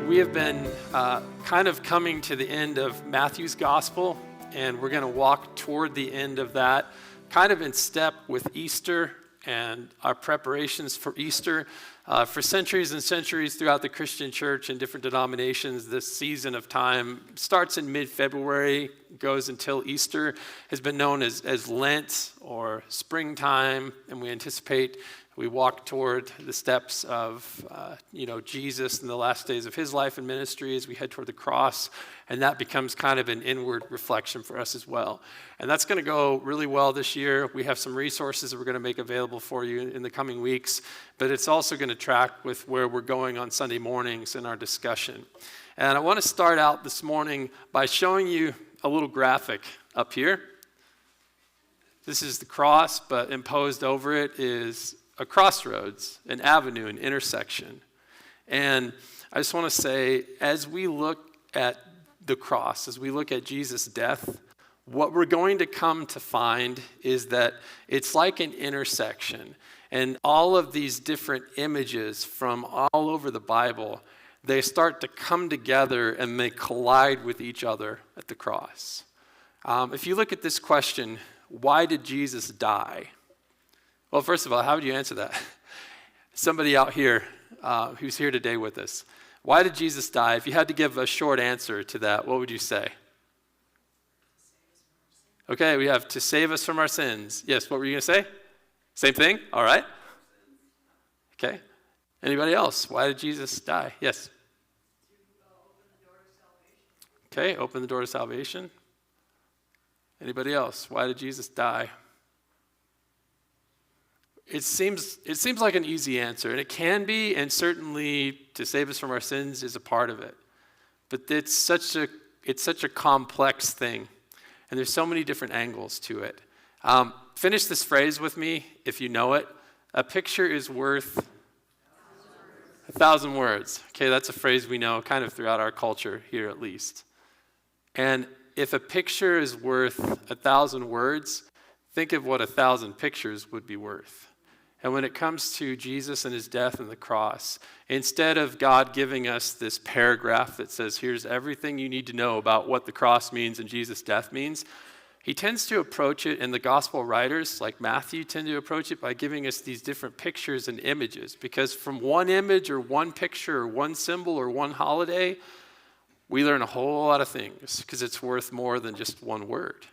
We have been kind of coming to the end of Matthew's gospel, and we're going to walk toward the end of that, kind of in step with Easter and our preparations for Easter. For centuries and centuries throughout the Christian church and different denominations, this season of time starts in mid-February, goes until Easter, has been known as Lent or springtime, and we anticipate we walk toward the steps of Jesus in the last days of his life and ministry as we head toward the cross, and that becomes kind of an inward reflection for us as well. And that's going to go really well this year. We have some resources that we're going to make available for you in the coming weeks, but it's also going to track with where we're going on Sunday mornings in our discussion. And I want to start out this morning by showing you a little graphic up here. This is the cross, but imposed over it is a crossroads, an avenue, an intersection. And I just want to say, as we look at the cross, as we look at Jesus' death, what we're going to come to find is that it's like an intersection. And all of these different images from all over the Bible, they start to come together and they collide with each other at the cross. If you look at this question, why did Jesus die? Well, first of all, how would you answer that? Somebody out here who's here today with us. Why did Jesus die? If you had to give a short answer to that, what would you say? Okay, we have to save us from our sins. Yes, what were you going to say? Same thing? All right. Okay. Anybody else? Why did Jesus die? Yes. Okay, open the door to salvation. Anybody else? Why did Jesus die? It seems like an easy answer, and it can be, and certainly to save us from our sins is a part of it. But it's such a complex thing, and there's so many different angles to it. Finish this phrase with me, if you know it. A picture is worth 1,000 words. Okay, that's a phrase we know kind of throughout our culture here at least. And if a picture is worth 1,000 words, think of what 1,000 pictures would be worth. And when it comes to Jesus and his death on the cross, instead of God giving us this paragraph that says, here's everything you need to know about what the cross means and Jesus' death means, he tends to approach it, and the gospel writers like Matthew tend to approach it by giving us these different pictures and images. Because from one image or one picture or one symbol or one holiday, we learn a whole lot of things because it's worth more than just one word.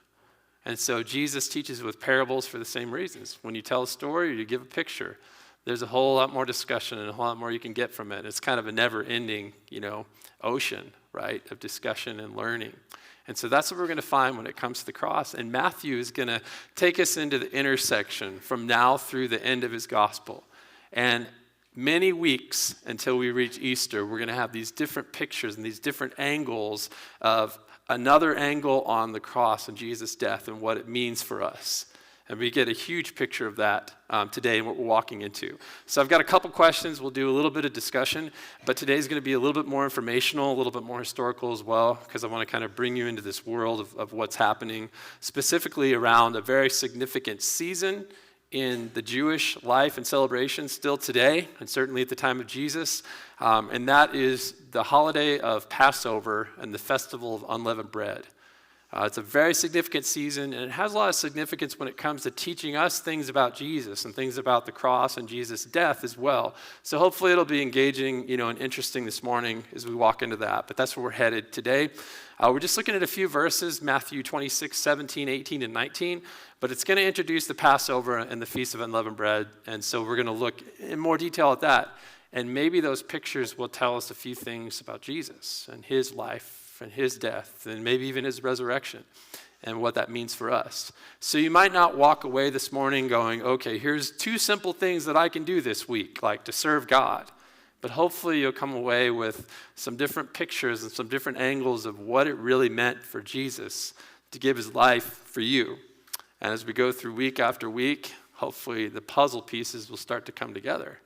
And so Jesus teaches with parables for the same reasons. When you tell a story or you give a picture, there's a whole lot more discussion and a whole lot more you can get from it. It's kind of a never-ending, ocean, right, of discussion and learning. And so that's what we're going to find when it comes to the cross. And Matthew is going to take us into the intersection from now through the end of his gospel. And many weeks until we reach Easter, we're going to have these different pictures and these different angles of another angle on the cross and Jesus' death and what it means for us. And we get a huge picture of that today and what we're walking into. So I've got a couple questions. We'll do a little bit of discussion, but today's going to be a little bit more informational, a little bit more historical as well, because I want to kind of bring you into this world of what's happening, specifically around a very significant season in the Jewish life and celebration still today, and certainly at the time of Jesus, and that is the holiday of Passover and the festival of unleavened bread. It's a very significant season, and it has a lot of significance when it comes to teaching us things about Jesus and things about the cross and Jesus' death as well. So hopefully it'll be engaging, and interesting this morning as we walk into that, but that's where we're headed today. We're just looking at a few verses, Matthew 26, 17, 18, and 19, but it's going to introduce the Passover and the Feast of Unleavened Bread, and so we're going to look in more detail at that, and maybe those pictures will tell us a few things about Jesus and his life and his death, and maybe even his resurrection, and what that means for us. So you might not walk away this morning going, okay, here's 2 simple things that I can do this week, like to serve God. But hopefully you'll come away with some different pictures and some different angles of what it really meant for Jesus to give his life for you. And as we go through week after week, hopefully the puzzle pieces will start to come together.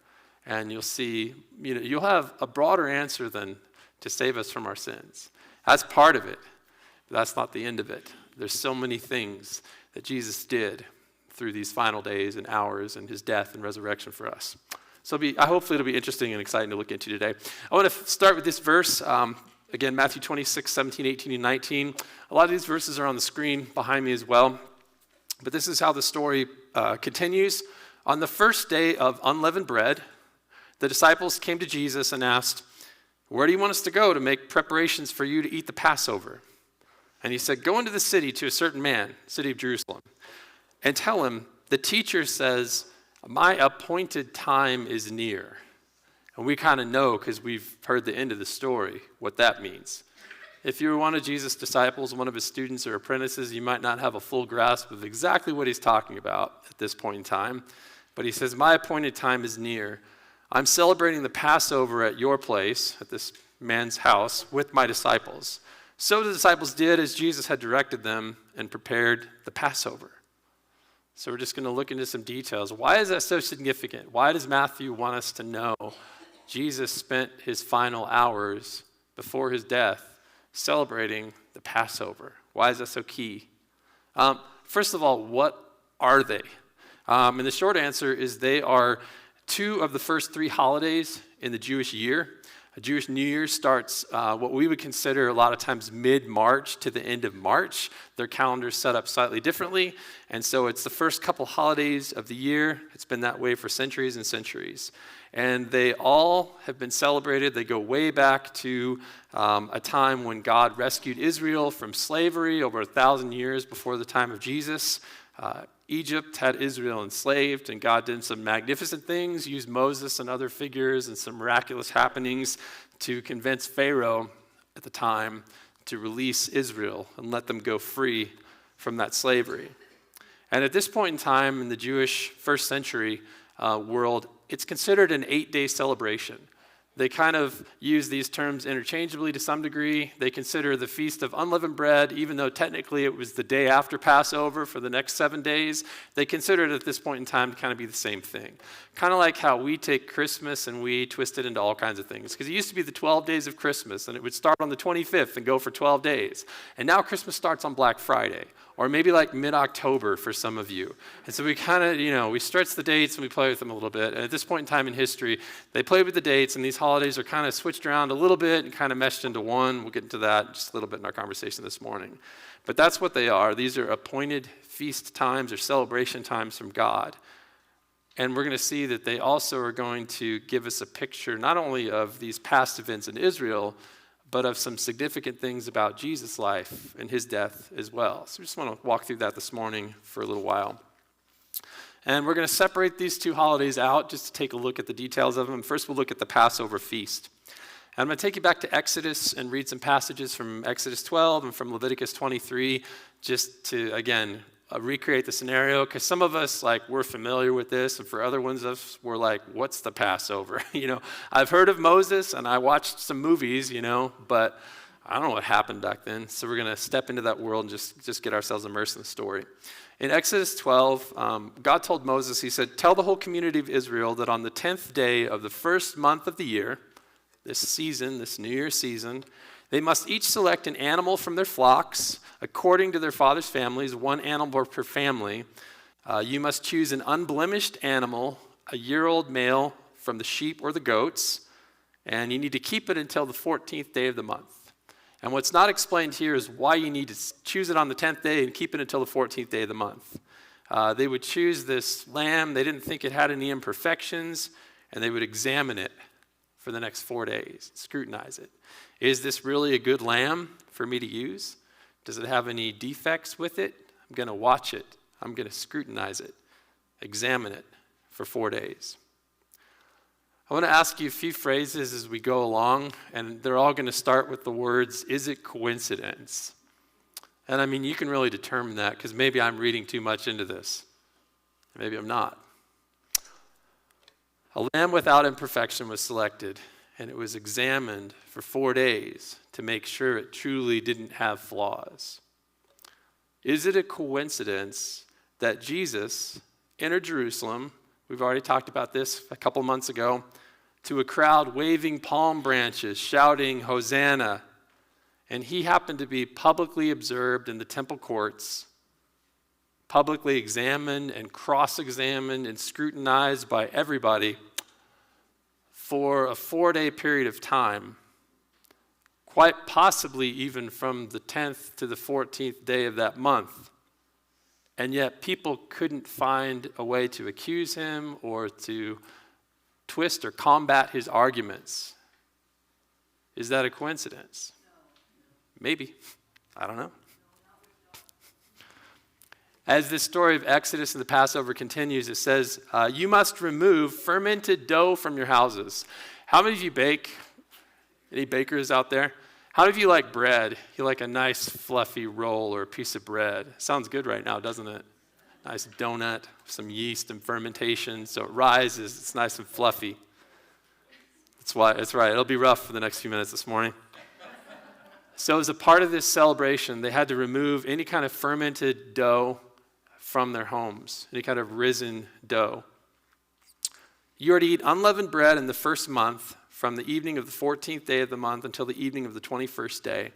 And you'll see, you'll have a broader answer than to save us from our sins. That's part of it, but that's not the end of it. There's so many things that Jesus did through these final days and hours and his death and resurrection for us. So hopefully it'll be interesting and exciting to look into today. I want to start with this verse. Again, Matthew 26, 17, 18, and 19. A lot of these verses are on the screen behind me as well. But this is how the story continues. On the first day of unleavened bread, the disciples came to Jesus and asked, "Where do you want us to go to make preparations for you to eat the Passover?" And he said, "Go into the city to a certain man, city of Jerusalem, and tell him, the teacher says, my appointed time is near." And we kind of know, because we've heard the end of the story, what that means. If you were one of Jesus' disciples, one of his students or apprentices, you might not have a full grasp of exactly what he's talking about at this point in time. But he says, my appointed time is near. I'm celebrating the Passover at your place, at this man's house, with my disciples. So the disciples did as Jesus had directed them and prepared the Passover. So we're just going to look into some details. Why is that so significant? Why does Matthew want us to know Jesus spent his final hours before his death celebrating the Passover? Why is that so key? First of all, what are they? And the short answer is they are two of the first three holidays in the Jewish year. A Jewish New Year starts what we would consider a lot of times mid-March to the end of March. Their calendar's set up slightly differently, and so it's the first couple holidays of the year. It's been that way for centuries and centuries. And they all have been celebrated. They go way back to a time when God rescued Israel from slavery over 1,000 years before the time of Jesus. Egypt had Israel enslaved, and God did some magnificent things, used Moses and other figures and some miraculous happenings to convince Pharaoh at the time to release Israel and let them go free from that slavery. And at this point in time in the Jewish first century world, it's considered an 8-day celebration. They kind of use these terms interchangeably to some degree. They consider the Feast of Unleavened Bread, even though technically it was the day after Passover for the next 7 days, they consider it at this point in time to kind of be the same thing. Kind of like how we take Christmas and we twist it into all kinds of things. Because it used to be the 12 days of Christmas, and it would start on the 25th and go for 12 days. And now Christmas starts on Black Friday, or maybe like mid-October for some of you. And so we kind of, we stretch the dates and we play with them a little bit. And at this point in time in history, they played with the dates, and these holidays are kind of switched around a little bit and kind of meshed into one. We'll get into that just a little bit in our conversation this morning. But that's what they are. These are appointed feast times or celebration times from God. And we're going to see that they also are going to give us a picture not only of these past events in Israel, but of some significant things about Jesus' life and his death as well. So we just want to walk through that this morning for a little while. And we're going to separate these two holidays out just to take a look at the details of them. First, we'll look at the Passover feast. And I'm going to take you back to Exodus and read some passages from Exodus 12 and from Leviticus 23 just to, again, recreate the scenario, because some of us, we're familiar with this, and for other ones of us, we're like, what's the Passover? I've heard of Moses, and I watched some movies, but I don't know what happened back then. So we're going to step into that world and just get ourselves immersed in the story. In Exodus 12, God told Moses, he said, "Tell the whole community of Israel that on the 10th day of the first month of the year," this season, this New Year season, "they must each select an animal from their flocks, according to their father's families, one animal per family. You must choose an unblemished animal, a year-old male from the sheep or the goats, and you need to keep it until the 14th day of the month." And what's not explained here is why you need to choose it on the 10th day and keep it until the 14th day of the month. They would choose this lamb. They didn't think it had any imperfections, and they would examine it for the next 4 days, scrutinize it. Is this really a good lamb for me to use? Does it have any defects with it? I'm going to watch it. I'm going to scrutinize it, examine it for 4 days. I want to ask you a few phrases as we go along, and they're all going to start with the words, "Is it coincidence?" And you can really determine that, because maybe I'm reading too much into this. Maybe I'm not. A lamb without imperfection was selected, and it was examined for 4 days to make sure it truly didn't have flaws. Is it a coincidence that Jesus entered Jerusalem, we've already talked about this a couple months ago, to a crowd waving palm branches, shouting, "Hosanna," and he happened to be publicly observed in the temple courts, publicly examined and cross-examined and scrutinized by everybody, for a 4-day period of time, quite possibly even from the 10th to the 14th day of that month. And yet people couldn't find a way to accuse him or to twist or combat his arguments. Is that a coincidence? Maybe. I don't know. As this story of Exodus and the Passover continues, it says, you must remove fermented dough from your houses. How many of you bake? Any bakers out there? How many of you like bread? You like a nice fluffy roll or a piece of bread? Sounds good right now, doesn't it? Nice donut, some yeast and fermentation, so it rises, it's nice and fluffy. That's right, it'll be rough for the next few minutes this morning. So as a part of this celebration, they had to remove any kind of fermented dough from their homes, any kind of risen dough. You are to eat unleavened bread in the first month, from the evening of the 14th day of the month until the evening of the 21st day. It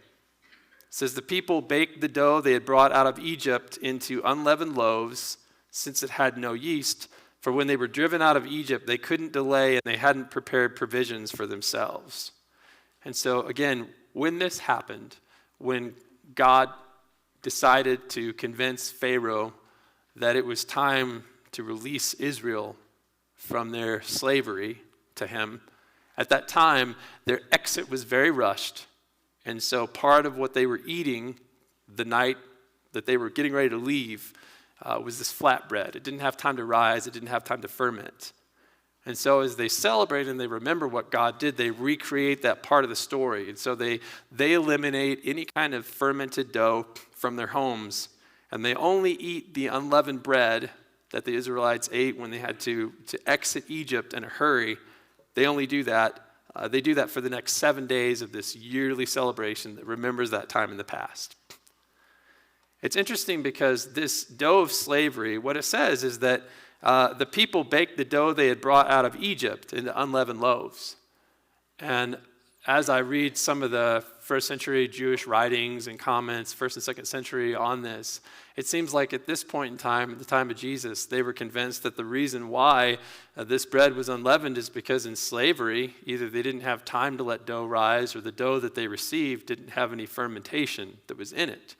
says the people baked the dough they had brought out of Egypt into unleavened loaves, since it had no yeast. For when they were driven out of Egypt, they couldn't delay and they hadn't prepared provisions for themselves. And so again, when this happened, when God decided to convince Pharaoh that it was time to release Israel from their slavery to him, at that time, their exit was very rushed. And so part of what they were eating the night that they were getting ready to leave was this flatbread. It didn't have time to rise. It didn't have time to ferment. And so as they celebrate and they remember what God did, they recreate that part of the story. And so they eliminate any kind of fermented dough from their homes. And they only eat the unleavened bread that the Israelites ate when they had to exit Egypt in a hurry. They only do that. They do that for the next 7 days of this yearly celebration that remembers that time in the past. It's interesting because this dough of slavery, what it says is that the people baked the dough they had brought out of Egypt into unleavened loaves. And as I read some of the first century Jewish writings and comments, first and second century on this, it seems like at this point in time, at the time of Jesus, they were convinced that the reason why this bread was unleavened is because in slavery, either they didn't have time to let dough rise or the dough that they received didn't have any fermentation that was in it.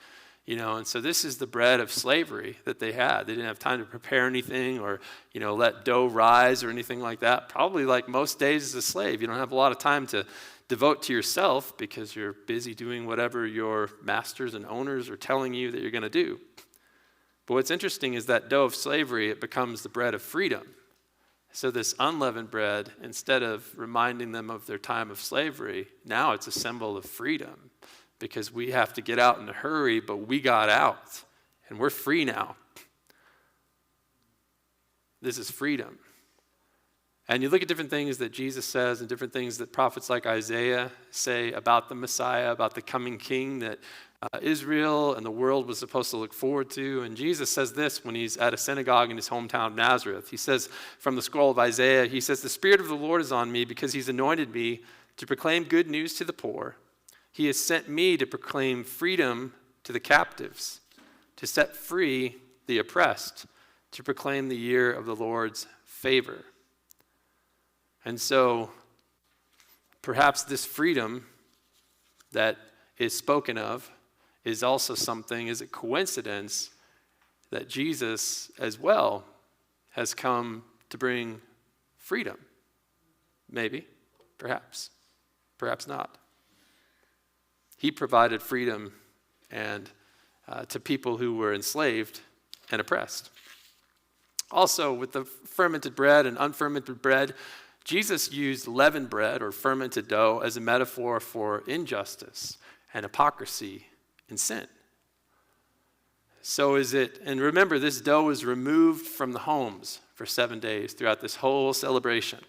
And so this is the bread of slavery that they had. They didn't have time to prepare anything or, let dough rise or anything like that. Probably like most days as a slave, you don't have a lot of time to devote to yourself because you're busy doing whatever your masters and owners are telling you that you're going to do. But what's interesting is that dough of slavery, it becomes the bread of freedom. So this unleavened bread, instead of reminding them of their time of slavery, now it's a symbol of freedom because we have to get out in a hurry, but we got out and we're free now. This is freedom. And you look at different things that Jesus says and different things that prophets like Isaiah say about the Messiah, about the coming king that Israel and the world was supposed to look forward to. And Jesus says this when he's at a synagogue in his hometown of Nazareth. He says from the scroll of Isaiah, he says, "The Spirit of the Lord is on me because he's anointed me to proclaim good news to the poor. He has sent me to proclaim freedom to the captives, to set free the oppressed, to proclaim the year of the Lord's favor." And so perhaps this freedom that is spoken of is also something, is a coincidence that Jesus as well has come to bring freedom? Maybe, perhaps not. He provided freedom and to people who were enslaved and oppressed. Also, with the fermented bread and unfermented bread, Jesus used leavened bread or fermented dough as a metaphor for injustice and hypocrisy and sin. So is it, and remember, this dough was removed from the homes for 7 days throughout this whole celebration.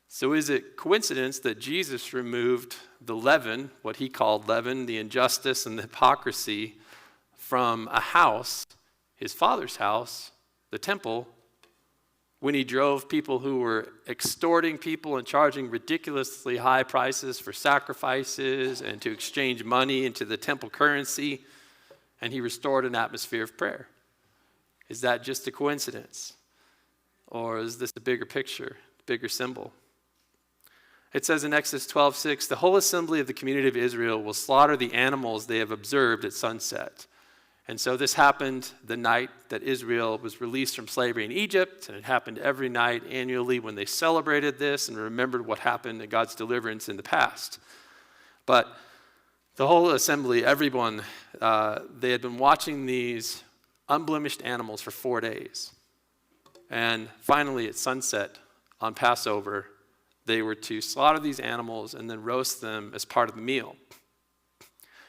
So is it coincidence that Jesus removed the leaven, what he called leaven, the injustice and the hypocrisy from a house, his father's house, the temple, when he drove people who were extorting people and charging ridiculously high prices for sacrifices and to exchange money into the temple currency, and he restored an atmosphere of prayer? Is that just a coincidence? Or is this a bigger picture, bigger symbol? It says in Exodus 12:6, the whole assembly of the community of Israel will slaughter the animals they have observed at sunset. And so this happened the night that Israel was released from slavery in Egypt, and it happened every night annually when they celebrated this and remembered what happened in God's deliverance in the past. But the whole assembly, everyone, they had been watching these unblemished animals for 4 days. And finally at sunset on Passover, they were to slaughter these animals and then roast them as part of the meal.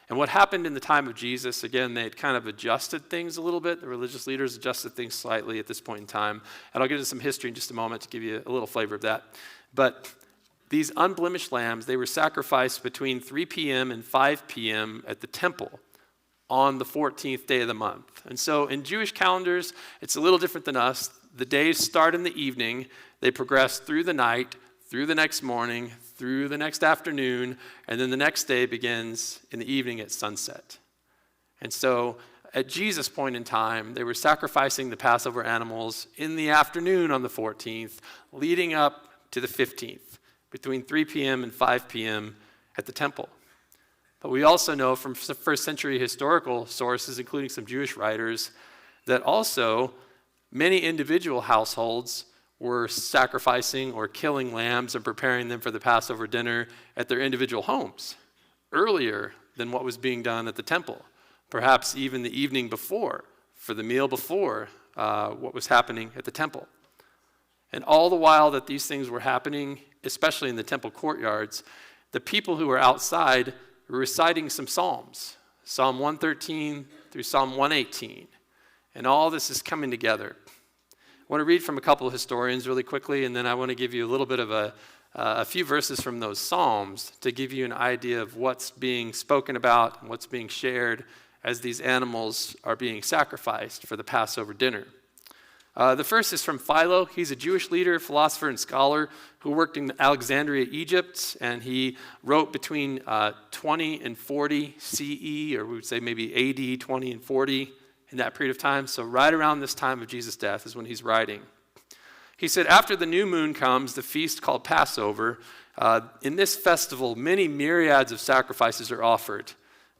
And what happened in the time of Jesus, again, they had kind of adjusted things a little bit. The religious leaders adjusted things slightly at this point in time. And I'll get into some history in just a moment to give you a little flavor of that. But these unblemished lambs, they were sacrificed between 3 p.m. and 5 p.m. at the temple on the 14th day of the month. And so in Jewish calendars, it's a little different than us. The days start in the evening. They progress through the night, through the next morning, through the next afternoon, and then the next day begins in the evening at sunset. And so at Jesus' point in time, they were sacrificing the Passover animals in the afternoon on the 14th, leading up to the 15th, between 3 p.m. and 5 p.m. at the temple. But we also know from first century historical sources, including some Jewish writers, that also many individual households were sacrificing or killing lambs and preparing them for the Passover dinner at their individual homes earlier than what was being done at the temple, perhaps even the evening before, for the meal before what was happening at the temple. And all the while that these things were happening, especially in the temple courtyards, the people who were outside were reciting some psalms, Psalm 113 through Psalm 118. And all this is coming together. I want to read from a couple of historians really quickly, and then I want to give you a little bit of a few verses from those Psalms to give you an idea of what's being spoken about and what's being shared as these animals are being sacrificed for the Passover dinner. The first is from Philo. He's a Jewish leader, philosopher, and scholar who worked in Alexandria, Egypt, and he wrote between 20 and 40 CE, or we would say maybe AD 20 and 40, in that period of time. So right around this time of Jesus' death is when he's writing. He said, after the new moon comes, the feast called Passover, in this festival, many myriads of sacrifices are offered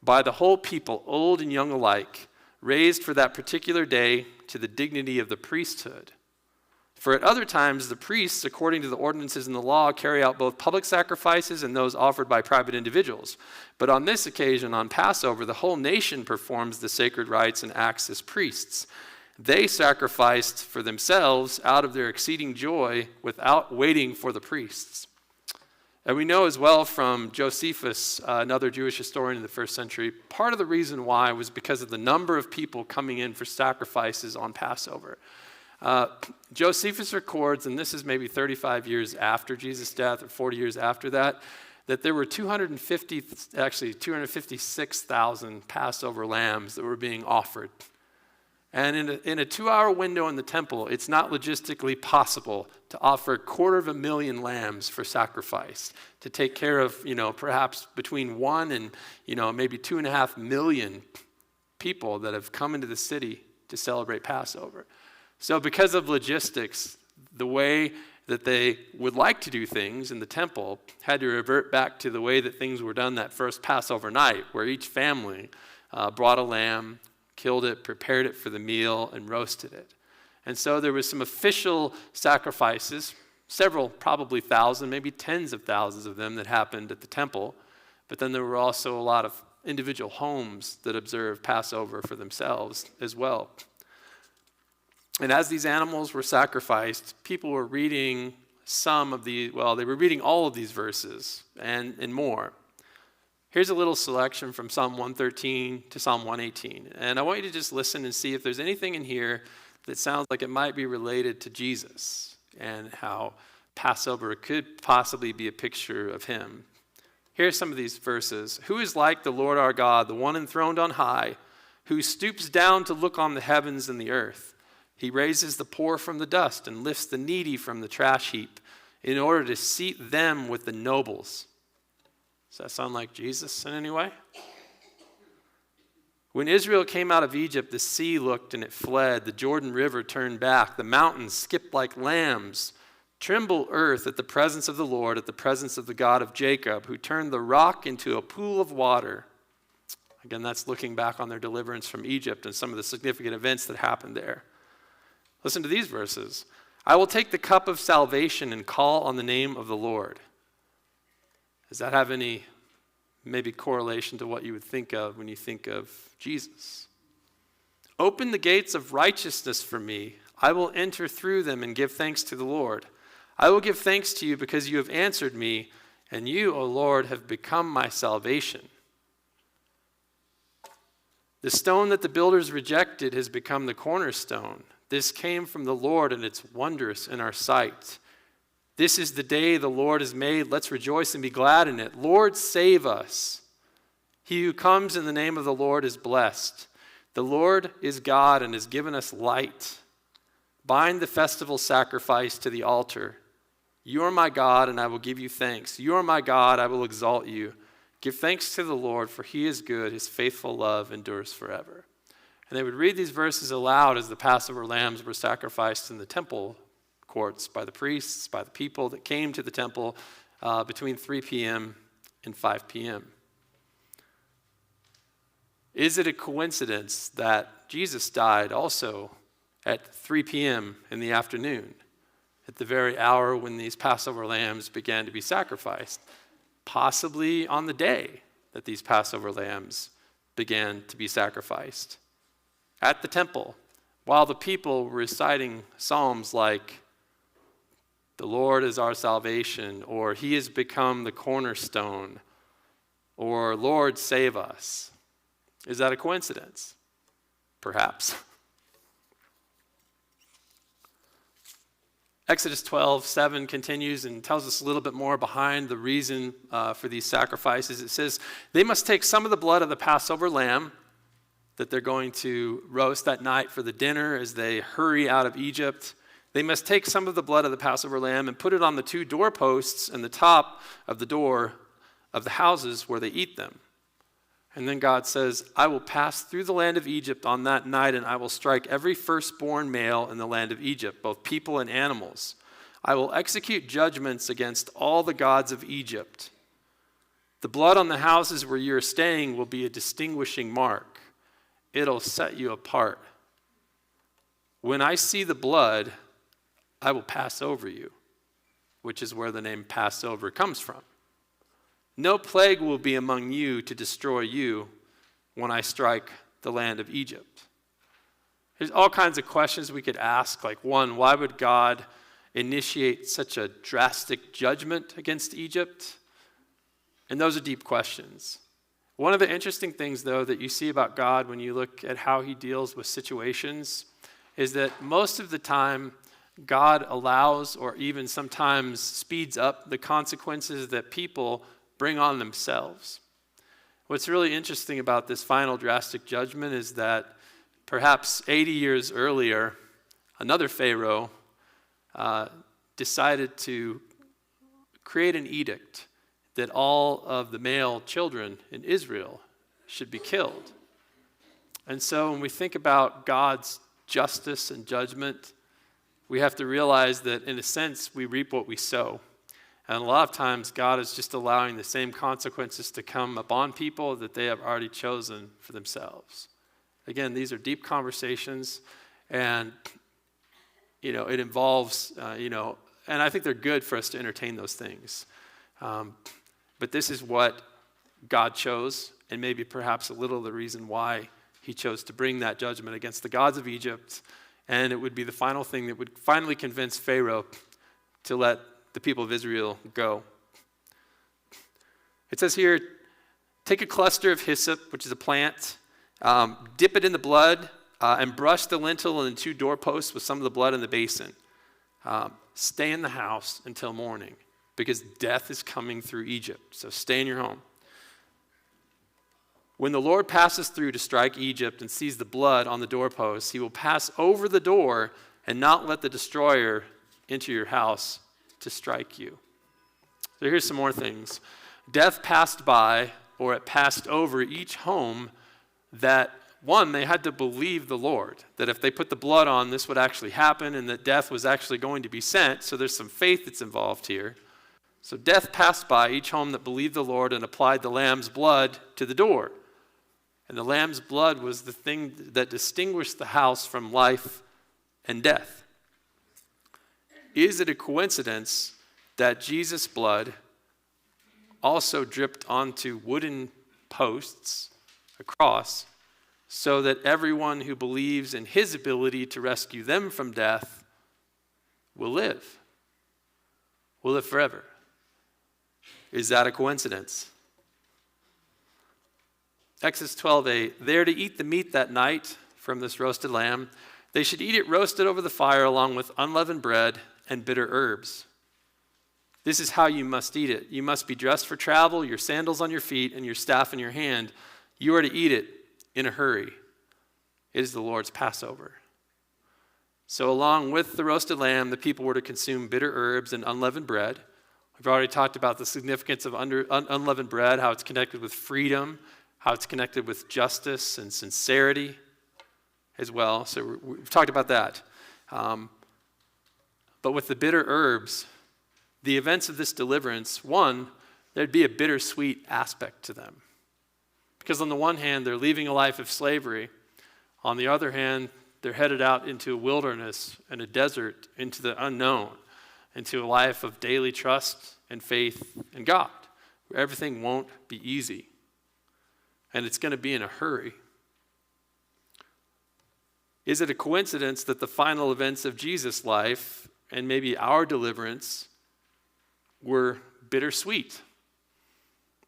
by the whole people, old and young alike, raised for that particular day to the dignity of the priesthood. For at other times, the priests, according to the ordinances in the law, carry out both public sacrifices and those offered by private individuals. But on this occasion, on Passover, the whole nation performs the sacred rites and acts as priests. They sacrificed for themselves out of their exceeding joy without waiting for the priests. And we know as well from Josephus, another Jewish historian in the first century, part of the reason why was because of the number of people coming in for sacrifices on Passover. Josephus records, and this is maybe 35 years after Jesus' death or 40 years after that there were 256,000 Passover lambs that were being offered. And in a 2-hour window in the temple, it's not logistically possible to offer 250,000 lambs for sacrifice, to take care of, perhaps between 1 and, maybe 2.5 million people that have come into the city to celebrate Passover. So because of logistics, the way that they would like to do things in the temple had to revert back to the way that things were done that first Passover night, where each family brought a lamb, killed it, prepared it for the meal, and roasted it. And so there was some official sacrifices, several, probably 1,000, maybe tens of thousands of them that happened at the temple. But then there were also a lot of individual homes that observed Passover for themselves as well. And as these animals were sacrificed, people were reading they were reading all of these verses and more. Here's a little selection from Psalm 113 to Psalm 118. And I want you to just listen and see if there's anything in here that sounds like it might be related to Jesus and how Passover could possibly be a picture of him. Here's some of these verses. Who is like the Lord our God, the one enthroned on high, who stoops down to look on the heavens and the earth? He raises the poor from the dust and lifts the needy from the trash heap in order to seat them with the nobles. Does that sound like Jesus in any way? When Israel came out of Egypt, the sea looked and it fled. The Jordan River turned back. The mountains skipped like lambs, Tremble, earth, at the presence of the Lord, at the presence of the God of Jacob, who turned the rock into a pool of water. Again, that's looking back on their deliverance from Egypt and some of the significant events that happened there. Listen to these verses. I will take the cup of salvation and call on the name of the Lord. Does that have any maybe correlation to what you would think of when you think of Jesus? Open the gates of righteousness for me. I will enter through them and give thanks to the Lord. I will give thanks to you because you have answered me, and you, O Lord, have become my salvation. The stone that the builders rejected has become the cornerstone. This came from the Lord, and it's wondrous in our sight. This is the day the Lord has made. Let's rejoice and be glad in it. Lord, save us. He who comes in the name of the Lord is blessed. The Lord is God and has given us light. Bind the festival sacrifice to the altar. You are my God, and I will give you thanks. You are my God, I will exalt you. Give thanks to the Lord, for he is good. His faithful love endures forever. And they would read these verses aloud as the Passover lambs were sacrificed in the temple courts by the priests, by the people that came to the temple between 3 p.m. and 5 p.m. Is it a coincidence that Jesus died also at 3 p.m. in the afternoon, at the very hour when these Passover lambs began to be sacrificed? Possibly on the day that these Passover lambs began to be sacrificed. At the temple, while the people were reciting psalms like, the Lord is our salvation, or he has become the cornerstone, or Lord, save us. Is that a coincidence? Perhaps. Exodus 12:7 continues and tells us a little bit more behind the reason for these sacrifices. It says, they must take some of the blood of the Passover lamb that they're going to roast that night for the dinner as they hurry out of Egypt. They must take some of the blood of the Passover lamb and put it on the 2 doorposts and the top of the door of the houses where they eat them. And then God says, I will pass through the land of Egypt on that night, and I will strike every firstborn male in the land of Egypt, both people and animals. I will execute judgments against all the gods of Egypt. The blood on the houses where you are staying will be a distinguishing mark. It'll set you apart. When I see the blood, I will pass over you, which is where the name Passover comes from. No plague will be among you to destroy you when I strike the land of Egypt. There's all kinds of questions we could ask. Like, one, why would God initiate such a drastic judgment against Egypt? And those are deep questions. One of the interesting things, though, that you see about God when you look at how he deals with situations is that most of the time, God allows or even sometimes speeds up the consequences that people bring on themselves. What's really interesting about this final drastic judgment is that perhaps 80 years earlier, another Pharaoh decided to create an edict that all of the male children in Israel should be killed. And so when we think about God's justice and judgment, we have to realize that in a sense we reap what we sow. And a lot of times God is just allowing the same consequences to come upon people that they have already chosen for themselves. Again, these are deep conversations, and it involves, and I think they're good for us to entertain those things. But this is what God chose, and maybe perhaps a little of the reason why he chose to bring that judgment against the gods of Egypt, and it would be the final thing that would finally convince Pharaoh to let the people of Israel go. It says here, take a cluster of hyssop, which is a plant, dip it in the blood, and brush the lintel and the 2 doorposts with some of the blood in the basin. Stay in the house until morning, because death is coming through Egypt. So stay in your home. When the Lord passes through to strike Egypt and sees the blood on the doorposts, he will pass over the door and not let the destroyer into your house to strike you. So here's some more things. Death passed by, or it passed over each home that one, they had to believe the Lord, that if they put the blood on, this would actually happen and that death was actually going to be sent. So there's some faith that's involved here. So death passed by each home that believed the Lord and applied the lamb's blood to the door. And the lamb's blood was the thing that distinguished the house from life and death. Is it a coincidence that Jesus' blood also dripped onto wooden posts, a cross, so that everyone who believes in his ability to rescue them from death will live forever? Is that a coincidence? Exodus 12:8, they are to eat the meat that night from this roasted lamb. They should eat it roasted over the fire along with unleavened bread and bitter herbs. This is how you must eat it. You must be dressed for travel, your sandals on your feet, and your staff in your hand. You are to eat it in a hurry. It is the Lord's Passover. So along with the roasted lamb, the people were to consume bitter herbs and unleavened bread. We've already talked about the significance of unleavened bread, how it's connected with freedom, how it's connected with justice and sincerity as well. So we've talked about that. But with the bitter herbs, the events of this deliverance, one, there'd be a bittersweet aspect to them. Because on the one hand, they're leaving a life of slavery. On the other hand, they're headed out into a wilderness and a desert, into the unknown, into a life of daily trust and faith in God, where everything won't be easy. And it's going to be in a hurry. Is it a coincidence that the final events of Jesus' life and maybe our deliverance were bittersweet?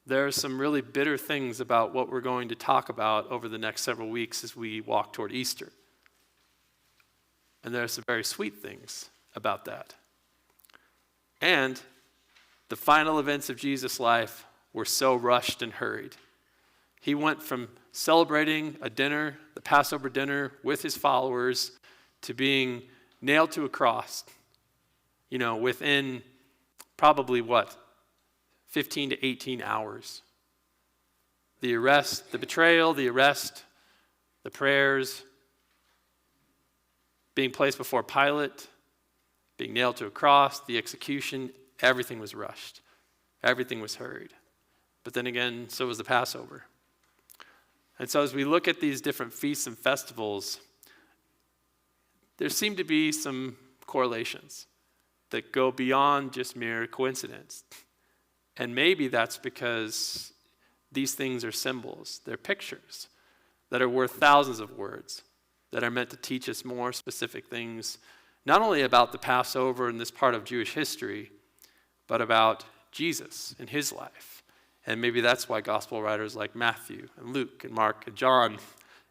There are some really bitter things about what we're going to talk about over the next several weeks as we walk toward Easter. And there are some very sweet things about that. And the final events of Jesus' life were so rushed and hurried. He went from celebrating a dinner, the Passover dinner, with his followers, to being nailed to a cross, within probably 15 to 18 hours. The arrest, the betrayal, the arrest, the prayers, being placed before Pilate, being nailed to a cross, the execution, everything was rushed. Everything was hurried. But then again, so was the Passover. And so as we look at these different feasts and festivals, there seem to be some correlations that go beyond just mere coincidence. And maybe that's because these things are symbols. They're pictures that are worth thousands of words, that are meant to teach us more specific things, not only about the Passover and this part of Jewish history, but about Jesus and his life. And maybe that's why gospel writers like Matthew and Luke and Mark and John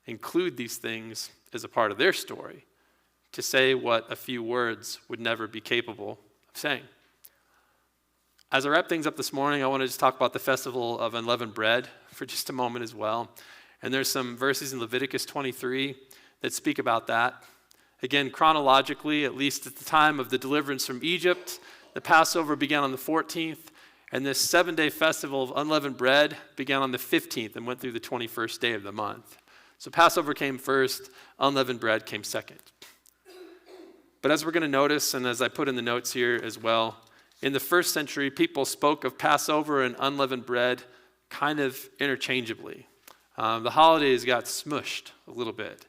include these things as a part of their story, to say what a few words would never be capable of saying. As I wrap things up this morning, I want to just talk about the festival of unleavened bread for just a moment as well. And there's some verses in Leviticus 23 that speak about that. Again, chronologically, at least at the time of the deliverance from Egypt, the Passover began on the 14th, and this 7-day festival of unleavened bread began on the 15th and went through the 21st day of the month. So Passover came first, unleavened bread came second. But as we're going to notice, and as I put in the notes here as well, in the first century, people spoke of Passover and unleavened bread kind of interchangeably. The holidays got smushed a little bit.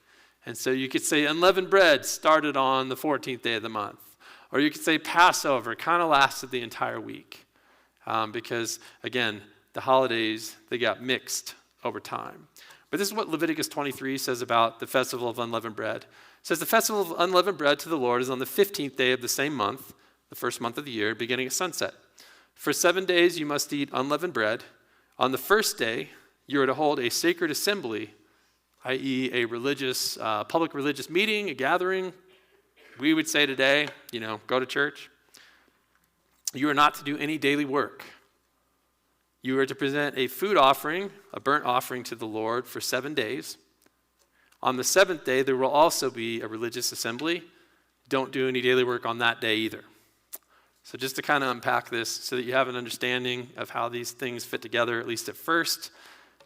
And so you could say unleavened bread started on the 14th day of the month. Or you could say Passover kind of lasted the entire week. Because, again, the holidays, they got mixed over time. But this is what Leviticus 23 says about the festival of unleavened bread. It says, the festival of unleavened bread to the Lord is on the 15th day of the same month, the first month of the year, beginning at sunset. For 7 days you must eat unleavened bread. On the first day, you are to hold a sacred assembly, i.e. a religious, public religious meeting, a gathering. We would say today, go to church. You are not to do any daily work. You are to present a food offering, a burnt offering to the Lord for 7 days. On the 7th day, there will also be a religious assembly. Don't do any daily work on that day either. So just to kind of unpack this so that you have an understanding of how these things fit together, at least at first.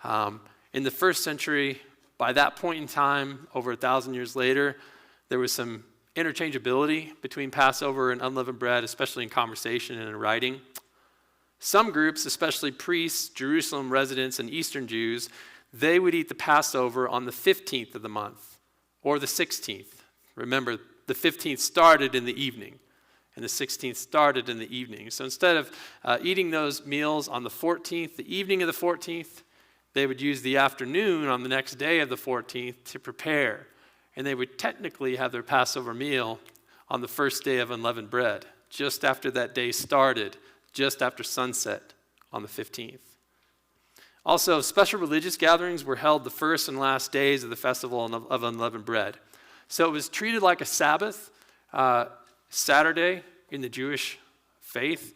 In the first century, By that point in time, over 1,000 years later, there was some interchangeability between Passover and unleavened bread, especially in conversation and in writing. Some groups, especially priests, Jerusalem residents, and Eastern Jews, they would eat the Passover on the 15th of the month or the 16th. Remember, the 15th started in the evening, and the 16th started in the evening. So instead of eating those meals on the 14th, the evening of the 14th, they would use the afternoon on the next day of the 14th to prepare. And they would technically have their Passover meal on the first day of unleavened bread, just after that day started, just after sunset on the 15th. Also, special religious gatherings were held the first and last days of the festival of unleavened bread. So it was treated like a Sabbath. Saturday in the Jewish faith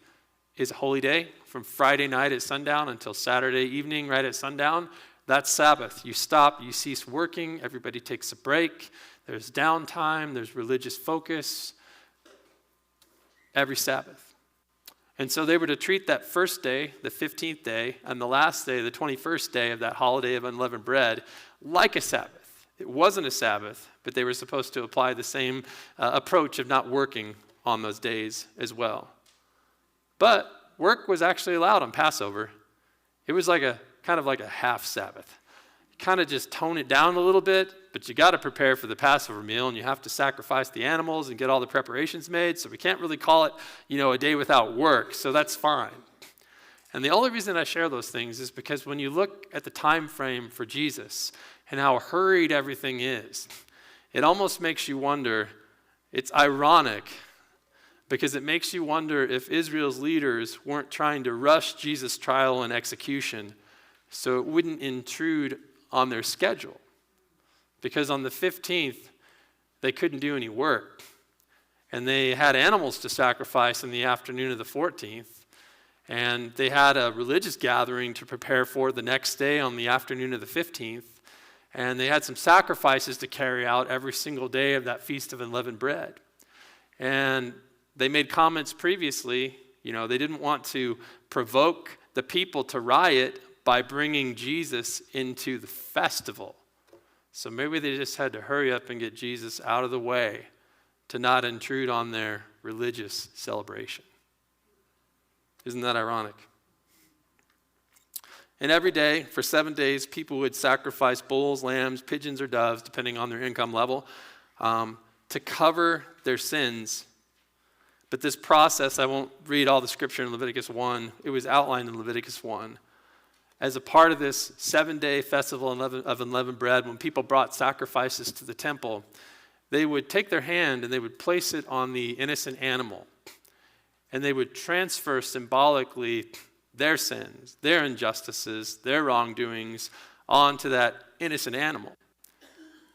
is a holy day from Friday night at sundown until Saturday evening right at sundown. That's Sabbath. You stop, you cease working, everybody takes a break. There's downtime, there's religious focus every Sabbath. And so they were to treat that first day, the 15th day, and the last day, the 21st day of that holiday of unleavened bread, like a Sabbath. It wasn't a Sabbath, but they were supposed to apply the same approach of not working on those days as well. But work was actually allowed on Passover. It was kind of like a half Sabbath. You kind of just tone it down a little bit, but you got to prepare for the Passover meal, and you have to sacrifice the animals and get all the preparations made, so we can't really call it, a day without work, so that's fine. And the only reason I share those things is because when you look at the time frame for Jesus and how hurried everything is, it almost makes you wonder, it's ironic, because it makes you wonder if Israel's leaders weren't trying to rush Jesus' trial and execution so it wouldn't intrude on their schedule. Because on the 15th, they couldn't do any work. And they had animals to sacrifice in the afternoon of the 14th. And they had a religious gathering to prepare for the next day on the afternoon of the 15th. And they had some sacrifices to carry out every single day of that Feast of Unleavened Bread. And they made comments previously, they didn't want to provoke the people to riot by bringing Jesus into the festival. So maybe they just had to hurry up and get Jesus out of the way to not intrude on their religious celebration. Isn't that ironic? And every day, for 7 days, people would sacrifice bulls, lambs, pigeons, or doves, depending on their income level, to cover their sins. But this process, I won't read all the scripture in Leviticus 1. It was outlined in Leviticus 1. As a part of this 7-day festival of unleavened bread, when people brought sacrifices to the temple, they would take their hand and they would place it on the innocent animal. And they would transfer symbolically their sins, their injustices, their wrongdoings onto that innocent animal.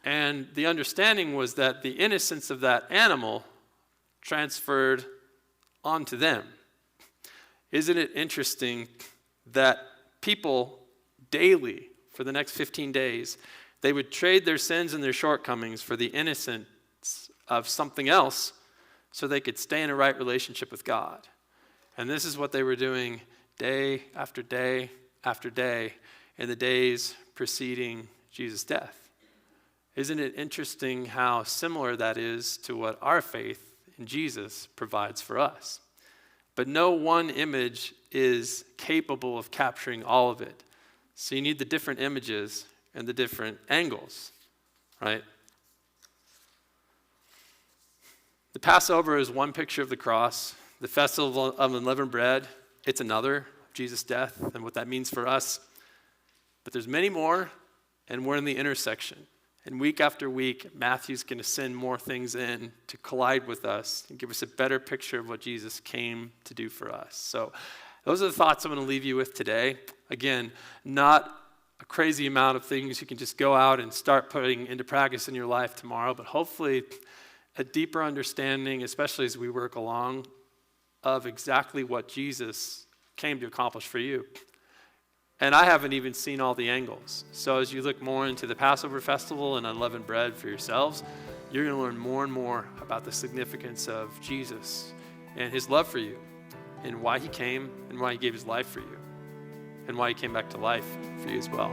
And the understanding was that the innocence of that animal transferred onto them. Isn't it interesting that people daily, for the next 15 days, they would trade their sins and their shortcomings for the innocence of something else so they could stay in a right relationship with God. And this is what they were doing day after day after day in the days preceding Jesus' death. Isn't it interesting how similar that is to what our faith in Jesus provides for us? But no one image is capable of capturing all of it. So you need the different images and the different angles, right? The Passover is one picture of the cross. The festival of unleavened bread, it's another, Jesus' death and what that means for us. But there's many more, and we're in the intersection. And week after week, Matthew's going to send more things in to collide with us and give us a better picture of what Jesus came to do for us. So those are the thoughts I'm going to leave you with today. Again, not a crazy amount of things you can just go out and start putting into practice in your life tomorrow, but hopefully a deeper understanding, especially as we work along, of exactly what Jesus came to accomplish for you. And I haven't even seen all the angles. So as you look more into the Passover festival and unleavened bread for yourselves, you're going to learn more and more about the significance of Jesus and his love for you and why he came and why he gave his life for you and why he came back to life for you as well.